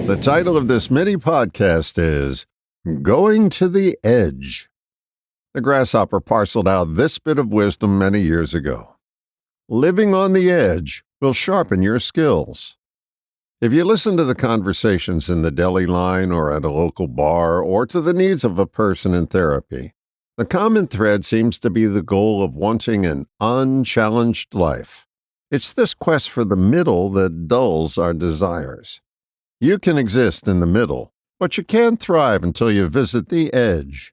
The title of this mini podcast is Going to the Edge. The grasshopper parceled out this bit of wisdom many years ago. Living on the edge will sharpen your skills. If you listen to the conversations in the deli line or at a local bar or to the needs of a person in therapy, the common thread seems to be the goal of wanting an unchallenged life. It's this quest for the middle that dulls our desires. You can exist in the middle, but you can't thrive until you visit the edge.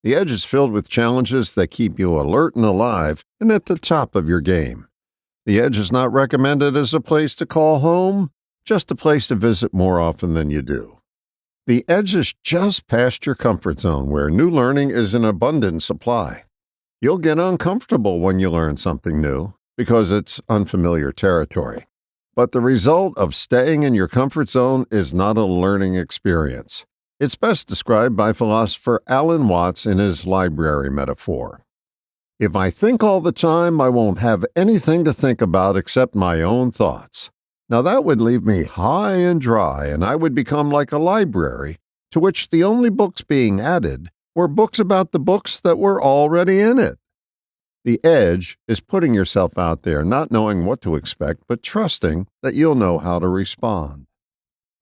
The edge is filled with challenges that keep you alert and alive and at the top of your game. The edge is not recommended as a place to call home, just a place to visit more often than you do. The edge is just past your comfort zone where new learning is in abundant supply. You'll get uncomfortable when you learn something new because it's unfamiliar territory. But the result of staying in your comfort zone is not a learning experience. It's best described by philosopher Alan Watts in his library metaphor. If I think all the time, I won't have anything to think about except my own thoughts. Now that would leave me high and dry, and I would become like a library to which the only books being added were books about the books that were already in it. The edge is putting yourself out there, not knowing what to expect, but trusting that you'll know how to respond.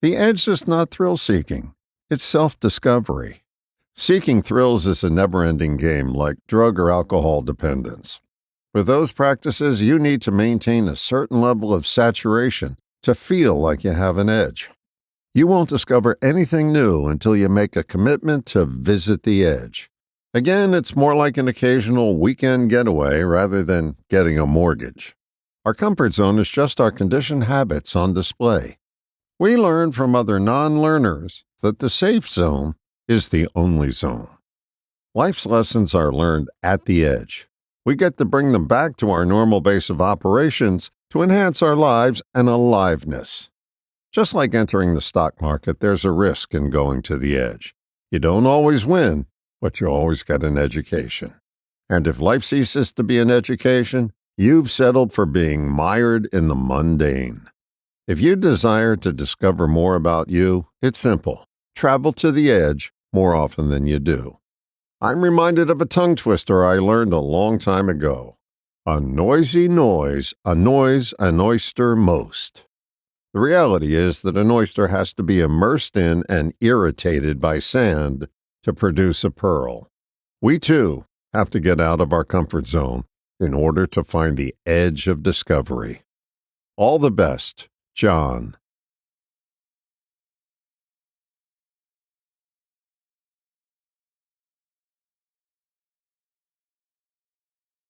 The edge is not thrill-seeking. It's self-discovery. Seeking thrills is a never-ending game like drug or alcohol dependence. For those practices, you need to maintain a certain level of saturation to feel like you have an edge. You won't discover anything new until you make a commitment to visit the edge. Again, it's more like an occasional weekend getaway rather than getting a mortgage. Our comfort zone is just our conditioned habits on display. We learn from other non-learners that the safe zone is the only zone. Life's lessons are learned at the edge. We get to bring them back to our normal base of operations to enhance our lives and aliveness. Just like entering the stock market, there's a risk in going to the edge. You don't always win, but you always get an education. And if life ceases to be an education, you've settled for being mired in the mundane. If you desire to discover more about you, it's simple. Travel to the edge more often than you do. I'm reminded of a tongue twister I learned a long time ago. A noisy noise annoys an oyster most. The reality is that an oyster has to be immersed in and irritated by sand to produce a pearl. We, too, have to get out of our comfort zone in order to find the edge of discovery. All the best, John.